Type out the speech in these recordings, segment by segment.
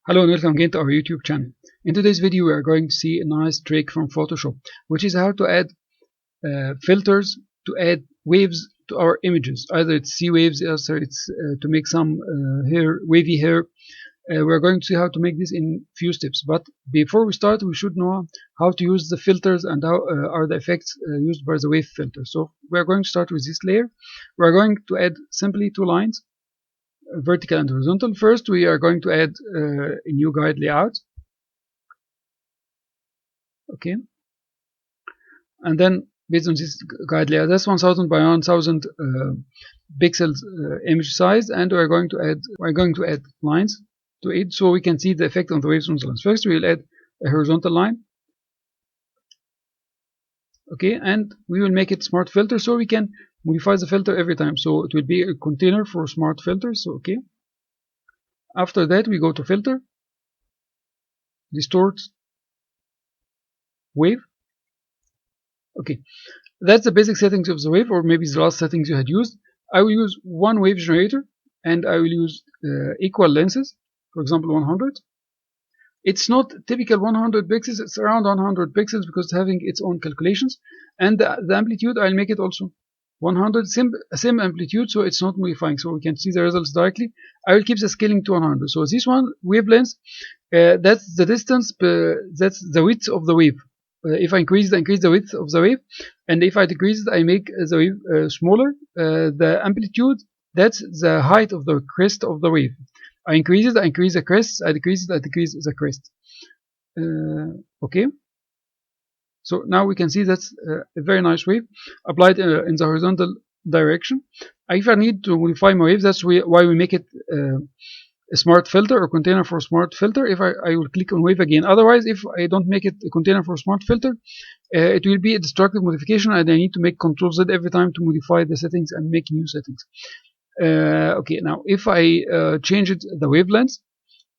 Hello and welcome again to our YouTube channel. In today's video we are going to see a nice trick from Photoshop, which is how to add filters to add waves to our images. Either it's sea waves, or it's to make some hair, wavy hair. We're going to see how to make this in few steps. But before we start, we should know how to use the filters and how are the effects used by the wave filter. So we're going to start with this layer. We're going to add simply two lines, vertical and horizontal. First, we are going to add a new guide layout. Okay, and then based on this guide layout, that's 1000 by 1000 pixels image size, and we're going to add lines to it so we can see the effect on the waves on the lines. First, we will add a horizontal line. Okay, and we will make it smart filter so we can modify the filter every time. So it will be a container for smart filters. So okay. After that, we go to filter, distort, wave. Okay, that's the basic settings of the wave, or maybe the last settings you had used. I will use one wave generator, and I will use equal lenses. For example, 100. It's not typical 100 pixels, it's around 100 pixels because it's having its own calculations. And the amplitude, I'll make it also 100, same amplitude, so it's not modifying, so we can see the results directly. I will keep the scaling to 100. So this one, wavelength, that's the distance, that's the width of the wave. If I increase the width of the wave, and if I decrease it, I make the wave smaller. The amplitude, that's the height of the crest of the wave. I increase it, I increase the crest. I decrease it, I decrease the crest. Okay. So now we can see that's a very nice wave applied in the horizontal direction. If I need to modify my wave, that's why we make it a smart filter or container for smart filter. If I will click on wave again. Otherwise, if I don't make it a container for smart filter, it will be a destructive modification, and I need to make Ctrl Z every time to modify the settings and make new settings. Okay, now if I change it, the wavelength,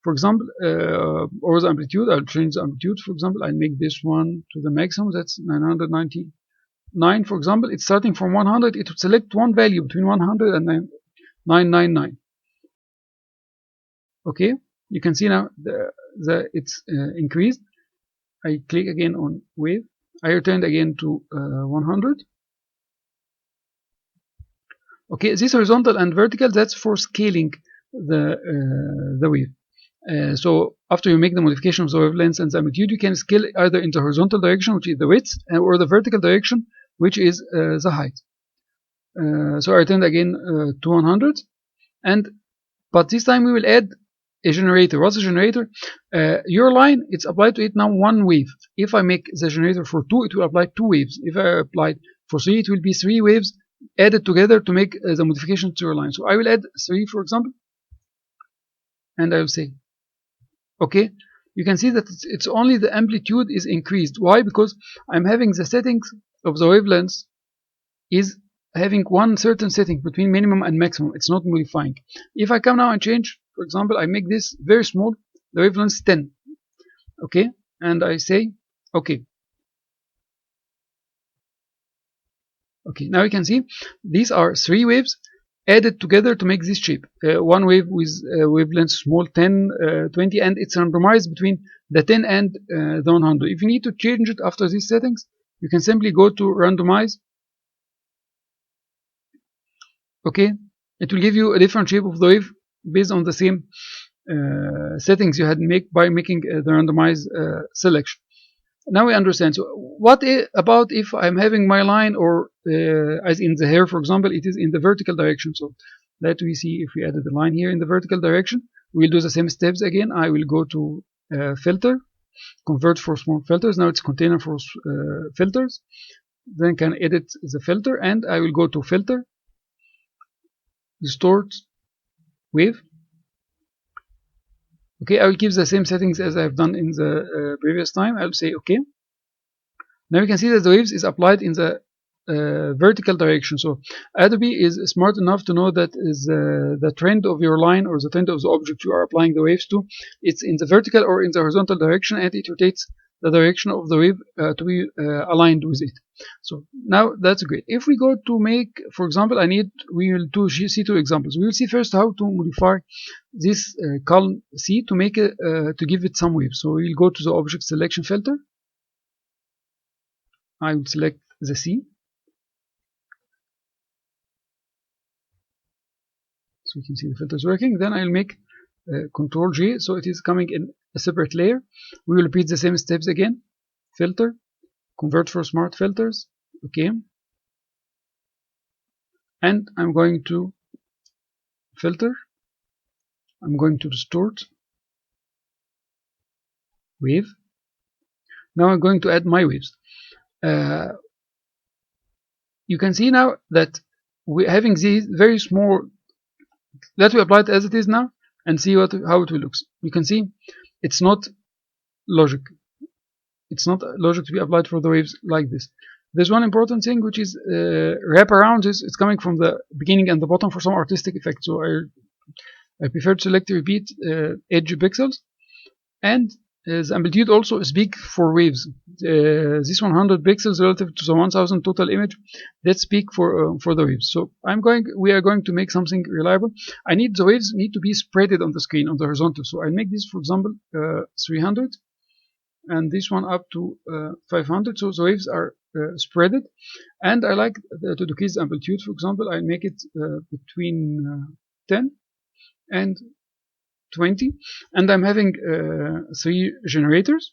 for example, or the amplitude, I'll change the amplitude. For example, I'll make this one to the maximum. That's 999. For example, it's starting from 100. It would select one value between 100 and 999. Okay, you can see now it's increased. I click again on wave. I returned again to 100. Okay, this horizontal and vertical, that's for scaling the wave. So after you make the modification of the wavelength and the amplitude, you can scale either in the horizontal direction, which is the width, or the vertical direction, which is the height. So I returned again to 100, but this time we will add a generator. What's a generator? Your line, it's applied to it now one wave. If I make the generator for 2, it will apply 2 waves. If I apply for 3, it will be 3 waves added together to make the modification to your line. So I will add 3, for example, and I will say okay. You can see that it's only the amplitude is increased. Why? Because I'm having the settings of the wavelength is having one certain setting between minimum and maximum. It's not modifying. If I come now and change, for example, I make this very small, the wavelength is 10. Okay, and I say okay. Okay, now you can see these are 3 waves added together to make this shape. One wave with wavelength small, 10, 20, and it's randomized between the 10 and the 100. If you need to change it after these settings, you can simply go to randomize. Okay, it will give you a different shape of the wave based on the same settings you had by making the randomized selection. Now we understand. So what about if I'm having my line, or as in the hair, for example, it is in the vertical direction. So let me see if we added the line here in the vertical direction. We'll do the same steps again. I will go to filter, convert for smart filters. Now it's container for filters. Then can edit the filter, and I will go to filter, distort, wave. Okay, I will keep the same settings as I've done in the previous time. I'll say okay. Now you can see that the waves is applied in the vertical direction. So Adobe is smart enough to know that is the trend of your line, or the trend of the object you are applying the waves to. It's in the vertical or in the horizontal direction, and it rotates the direction of the wave to be aligned with it. So now that's great. If we go to make, for example, we will see two examples. We will see first how to modify this column C to make it to give it some wave. So we'll go to the object selection filter. I will select the C. So we can see the filter is working. Then I'll make Control J, so it is coming in a separate layer. We will repeat the same steps again. Filter, convert for smart filters. Okay. And I'm going to filter. I'm going to distort. Wave. Now I'm going to add my waves. You can see now that we're having these very small. Let me apply it as it is now and see how it will look. You can see it's not logic. It's not logic to be applied for the waves like this. There's one important thing, which is wraparound. It's coming from the beginning and the bottom for some artistic effect. So I prefer to select repeat edge pixels, and the amplitude also is big for waves. This 100 pixels relative to the 1000 total image, that's big for the waves. So we are going to make something reliable. The waves need to be spreaded on the screen on the horizontal. So I'll make this, for example, 300, and this one up to 500. So the waves are spreaded, and I like to decrease the amplitude. For example, I'll make it between 10 and 20, and I'm having 3 generators.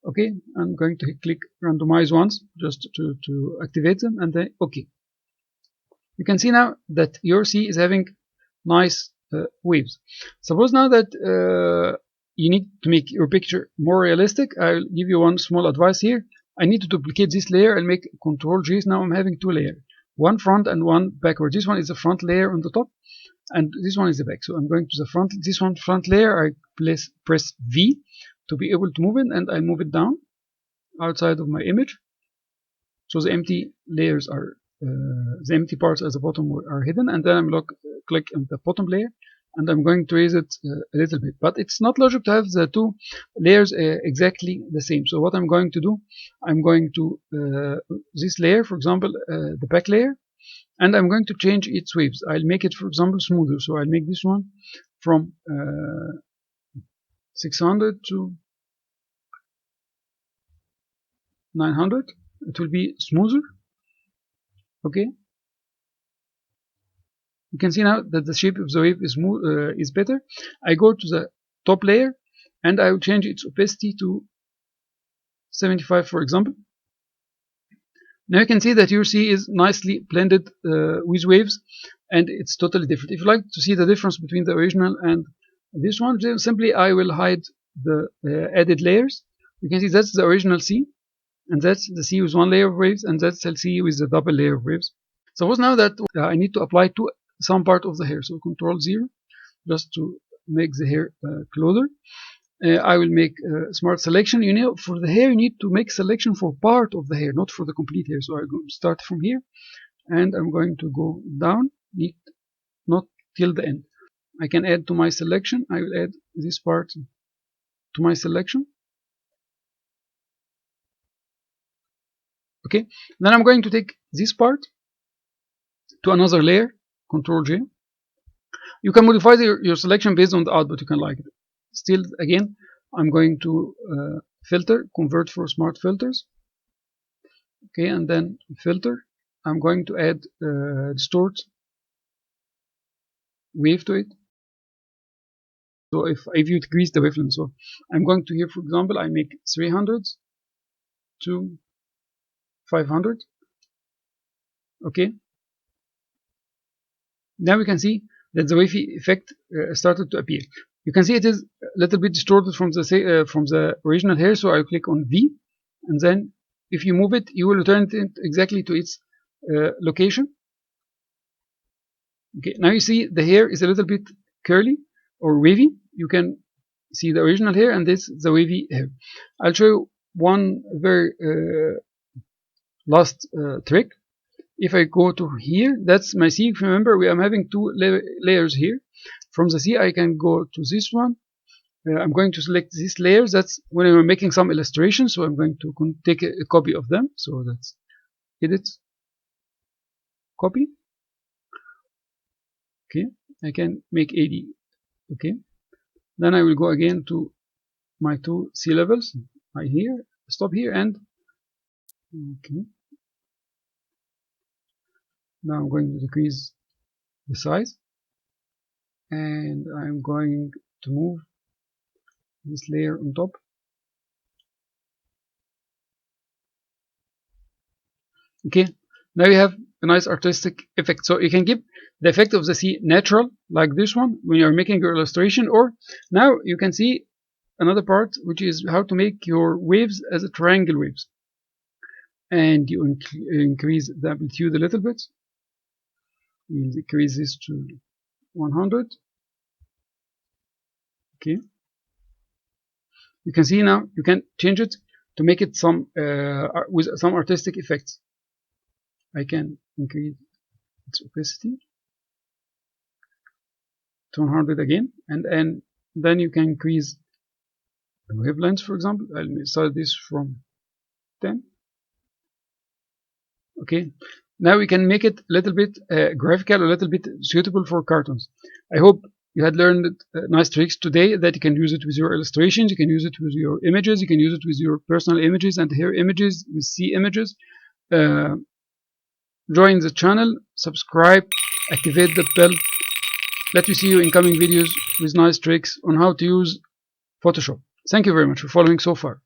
Okay, I'm going to click randomize once just to activate them, and then okay. You can see now that your C is having nice waves. Suppose now that you need to make your picture more realistic. I'll give you one small advice here. I need to duplicate this layer and make Control J. Now I'm having 2 layers, one front and one backward. This one is the front layer on the top, and this one is the back. So I'm going to the front. This one front layer, I press V to be able to move it, and I move it down outside of my image. So the empty layers are the empty parts at the bottom are hidden, and then I'm click on the bottom layer, and I'm going to raise it a little bit. But it's not logic to have the 2 layers exactly the same. So what I'm going to do, I'm going to this layer, for example, the back layer, and I'm going to change its waves. I'll make it, for example, smoother. So I'll make this one from 600 to 900. It will be smoother. Okay. You can see now that the shape of the wave is better. I go to the top layer, and I will change its opacity to 75, for example. Now you can see that your C is nicely blended with waves, and it's totally different. If you like to see the difference between the original and this one, then simply I will hide the added layers. You can see that's the original C, and that's the C with 1 layer of waves, and that's the C with the double layer of waves. Suppose now that I need to apply to some part of the hair. So Control 0, just to make the hair closer. I will make smart selection. For the hair, you need to make selection for part of the hair, not for the complete hair. So I'm going to start from here, and I'm going to go down, not till the end. I can add to my selection. I will add this part to my selection. Okay, then I'm going to take this part to another layer, Control J. You can modify your selection based on the output you can like it. Still, again, I'm going to filter, convert for smart filters. Okay, and then filter. I'm going to add distort wave to it. So if you decrease the wavelength, so I'm going to here, for example, I make 300 to 500. Okay. Now we can see that the wavy effect started to appear. You can see it is a little bit distorted from the original hair. So I click on V, and then if you move it, you will return it exactly to its location. Okay. Now you see the hair is a little bit curly or wavy. You can see the original hair, and this is the wavy hair. I'll show you one very last trick. If I go to here, that's my C. If you remember, I'm having 2 layers here. From the C, I can go to this one, I'm going to select these layers. That's when I'm making some illustrations. So I'm going to take a copy of them. So that's edit, copy. Okay, I can make 80. Okay, then I will go again to my two C levels. I here stop here and okay. Now I'm going to decrease the size, and I'm going to move this layer on top. Okay, now you have a nice artistic effect. So you can give the effect of the sea natural, like this one, when you're making your illustration. Or now you can see another part, which is how to make your waves as a triangle waves. And you increase the amplitude a little bit. We'll decrease this to 100. Okay, you can see now you can change it to make it some with some artistic effects. I can increase its opacity to 100 again, and then you can increase the wavelengths. For example, I'll start this from 10. Okay, now we can make it a little bit graphical, a little bit suitable for cartoons. I hope you had learned nice tricks today that you can use it with your illustrations, you can use it with your images, you can use it with your personal images and hair images, with sea images. Join the channel, subscribe, activate the bell. Let me see you in coming videos with nice tricks on how to use Photoshop. Thank you very much for following so far.